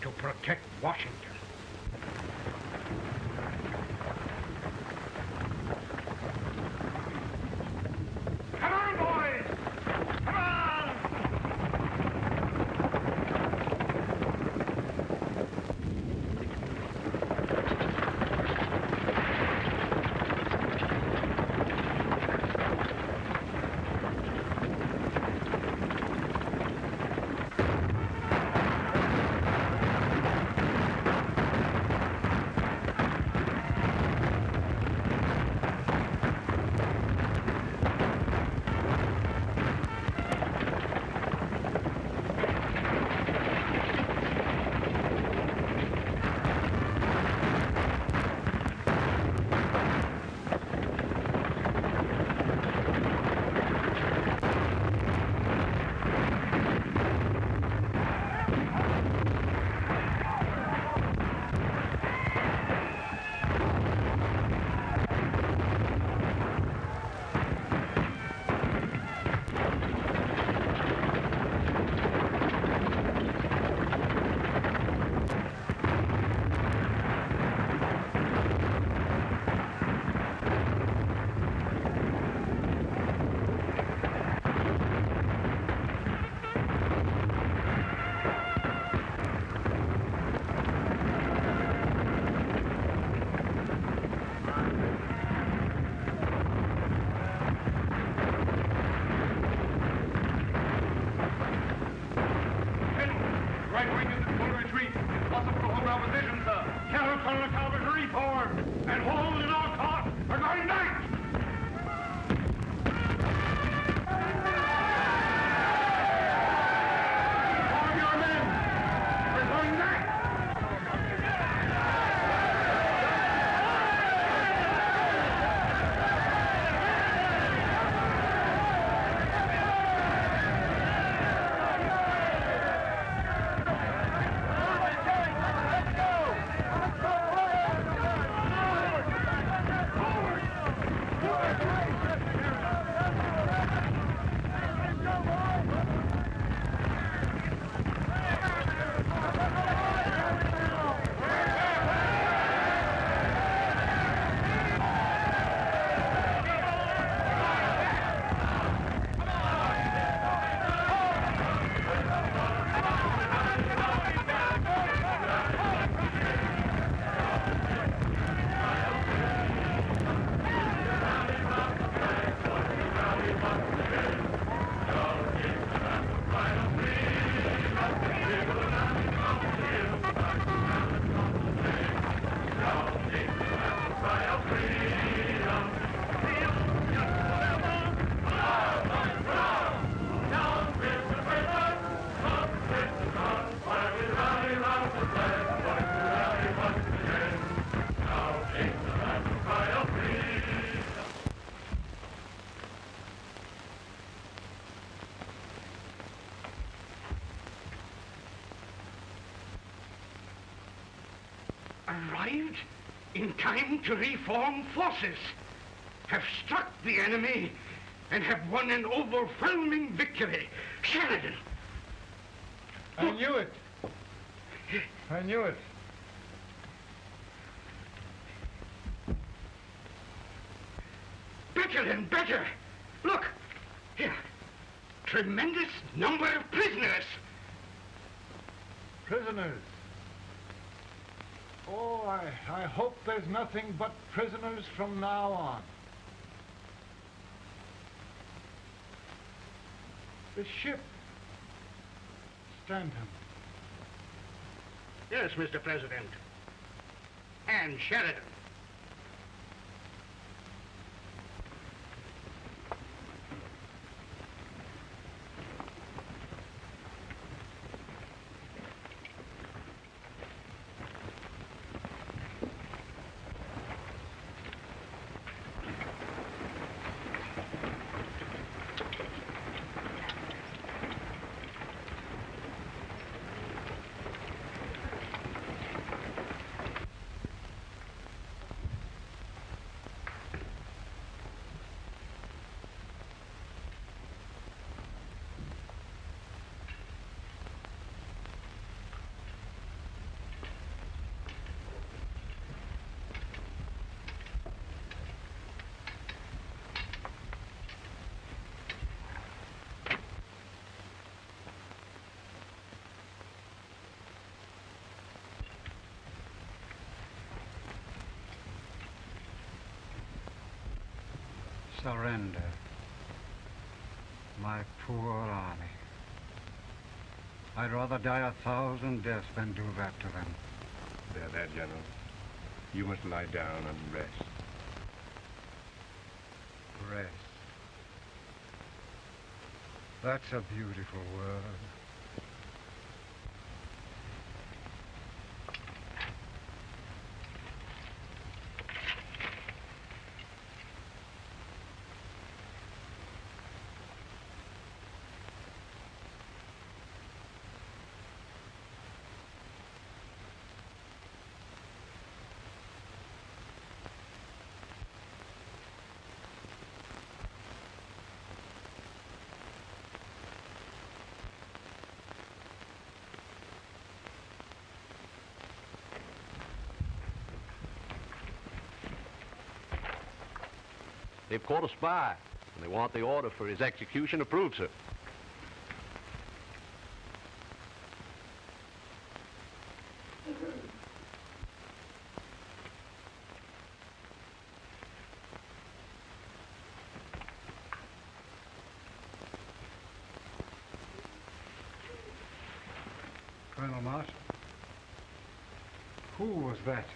to protect Washington. Come on, boys! Come on! Arrived in time to reform forces, have struck the enemy, and have won an overwhelming victory. Sheridan! I knew it. I knew it. Better and better. Look, here. Tremendous number of prisoners. Prisoners? Oh, I hope there's nothing but prisoners from now on. The ship. Stanton. Yes, Mr. President. And Sheridan. Surrender. My poor army. I'd rather die 1,000 deaths than do that to them. There, General. You must lie down and rest. Rest. That's a beautiful word. They've caught a spy, and they want the order for his execution approved, sir. Colonel Marsh? Who was that?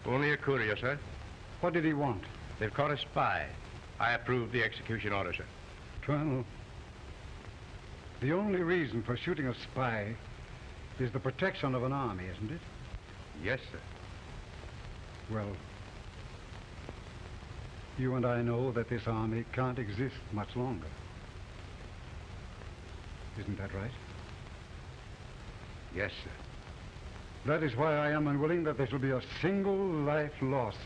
Only a courier, sir. What did he want? They've caught a spy. I approve the execution order, sir. Colonel, the only reason for shooting a spy is the protection of an army, isn't it? Yes, sir. Well, you and I know that this army can't exist much longer. Isn't that right? Yes, sir. That is why I am unwilling that there shall be a single life lost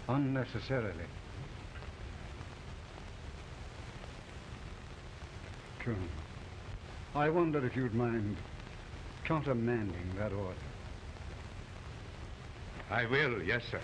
unnecessarily. Colonel, I wonder if you'd mind countermanding that order. I will, yes, sir.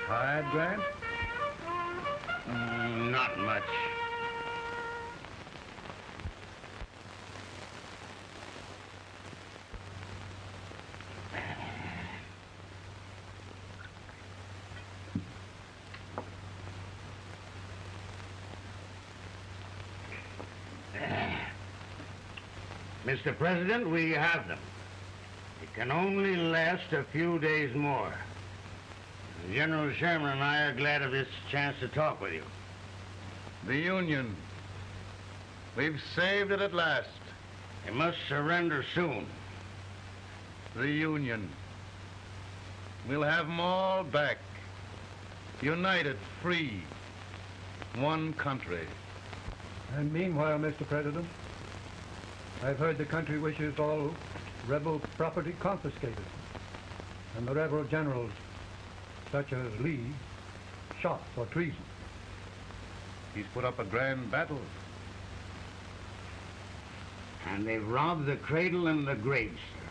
Tired, Grant? Not much. Mr. President, we have them. It can only last a few days more. General Sheridan and I are glad of this chance to talk with you. The Union. We've saved it at last. You must surrender soon. The Union. We'll have them all back. United, free. One country. And meanwhile, Mr. President, I've heard the country wishes all rebel property confiscated, and the rebel generals, such as Lee, shot for treason. He's put up a grand battle. And they've robbed the cradle and the grapes, sir.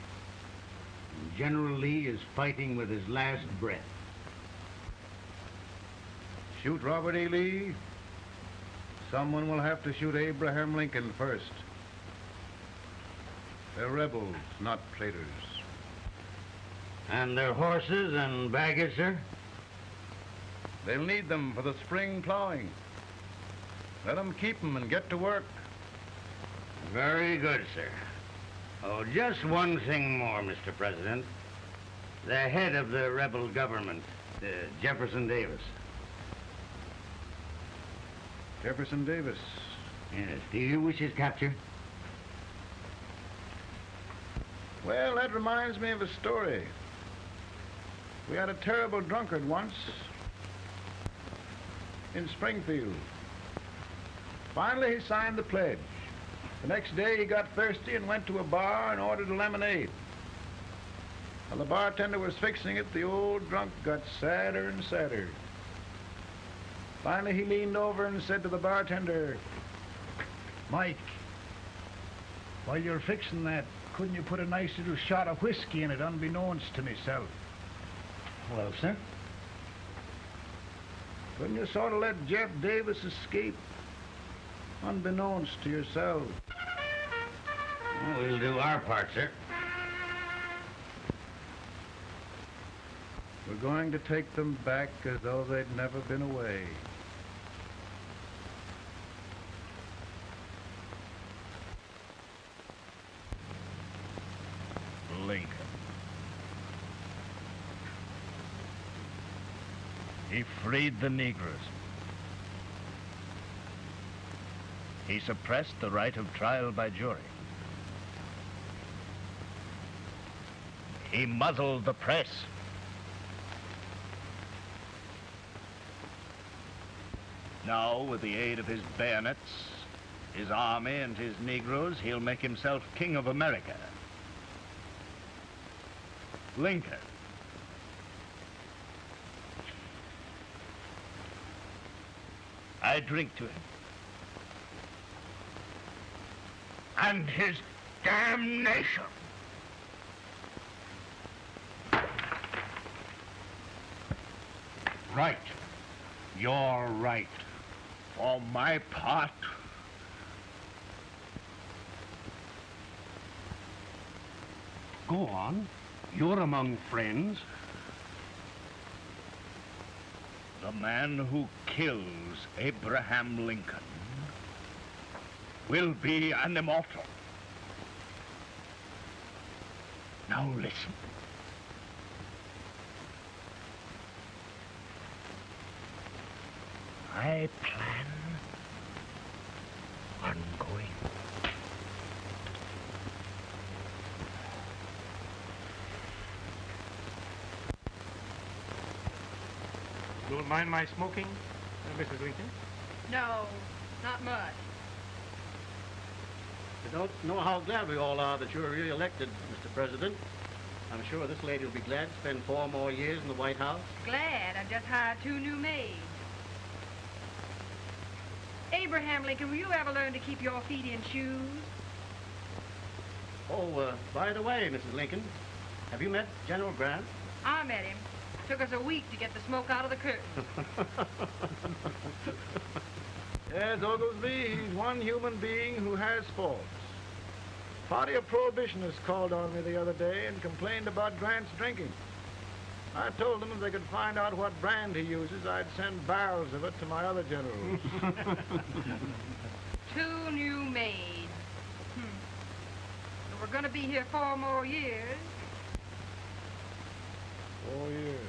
And General Lee is fighting with his last breath. Shoot Robert E. Lee? Someone will have to shoot Abraham Lincoln first. They're rebels, not traitors. And their horses and baggage, sir? They'll need them for the spring plowing. Let them keep them and get to work. Very good, sir. Oh, just one thing more, Mr. President. The head of the rebel government, Jefferson Davis. Jefferson Davis? Yes. Do you wish his capture? Well, that reminds me of a story. We had a terrible drunkard once in Springfield. Finally, he signed the pledge. The next day he got thirsty and went to a bar and ordered a lemonade. While the bartender was fixing it, the old drunk got sadder and sadder. Finally, he leaned over and said to the bartender, "Mike, while you're fixing that, couldn't you put a nice little shot of whiskey in it, unbeknownst to myself?" Well, sir? Couldn't you sort of let Jeff Davis escape, unbeknownst to yourself? Well, we'll do our part, sir. We're going to take them back as though they'd never been away. Lincoln. He freed the Negroes. He suppressed the right of trial by jury. He muzzled the press. Now, with the aid of his bayonets, his army, and his Negroes, he'll make himself king of America. Lincoln. I drink to him. And his damnation. Right. You're right. For my part, Go on. You're among friends. the man who kills Abraham Lincoln will be an immortal. Now listen. I plan on going. Don't mind my smoking, Mrs. Lincoln? No, not much. You don't know how glad we all are that you're re-elected, Mr. President. I'm sure this lady will be glad to spend 4 more years in the White House. Glad. I've just hired 2 new maids. Abraham Lincoln, will you ever learn to keep your feet in shoes? Oh, by the way, Mrs. Lincoln, have you met General Grant? I met him. Took us a week to get the smoke out of the curtain. Yes, Oglesby, he's one human being who has faults. A party of prohibitionists called on me the other day and complained about Grant's drinking. I told them if they could find out what brand he uses, I'd send barrels of it to my other generals. 2 new maids. And we're going to be here 4 more years. 4 years.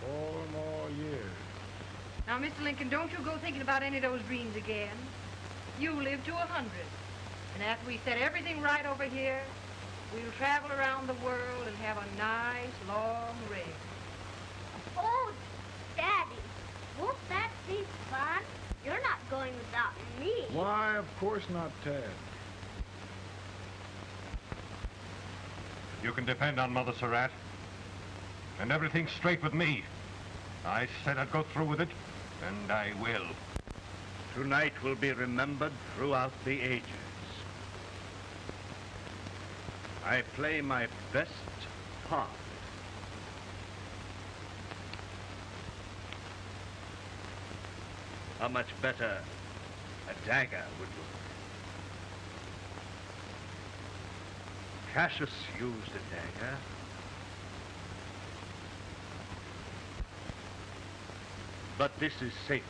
4 more years. Now, Mr. Lincoln, don't you go thinking about any of those dreams again. You live to 100. And after we set everything right over here, we'll travel around the world and have a nice, long rest. Oh, Daddy, won't that be fun? You're not going without me. Why, of course not, Tad. You can depend on Mother Surratt. And everything's straight with me. I said I'd go through with it, and I will. Tonight will be remembered throughout the ages. I play my best part. How much better a dagger would look. Cassius used a dagger. But this is safer.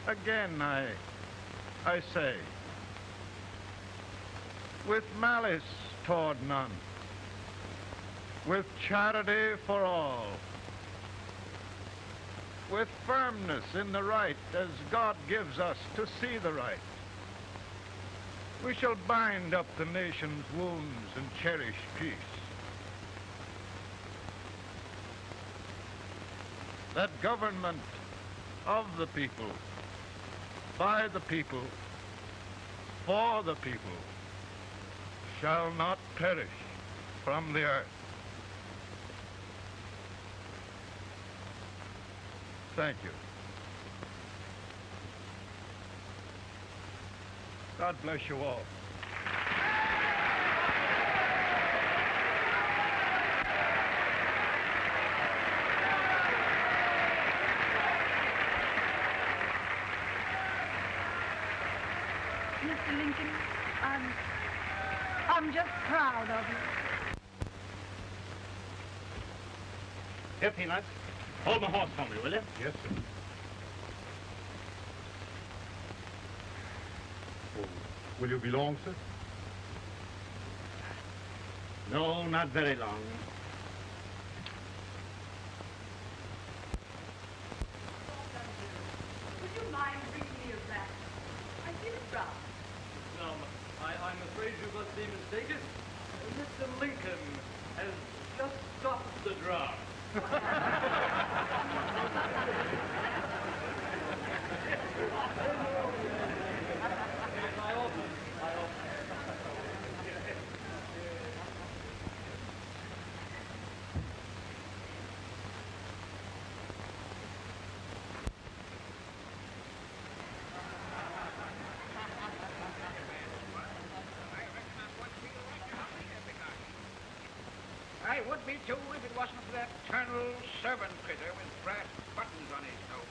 Again, I say, with malice toward none, with charity for all, with firmness in the right as God gives us to see the right, we shall bind up the nation's wounds and cherish peace. That government of the people, by the people, for the people, shall not perish from the earth. Thank you. God bless you all. Mr. Lincoln, I'm just proud of you. Here, Peanuts. Hold my horse for me, will you? Yes, sir. Oh, will you be long, sir? No, not very long. Would you mind bringing me a rat? I feel it brown. No, I'm afraid you must be mistaken. Mr. Lincoln has just stopped the draft. I would be too if it wasn't for that eternal servant critter with brass buttons on his coat.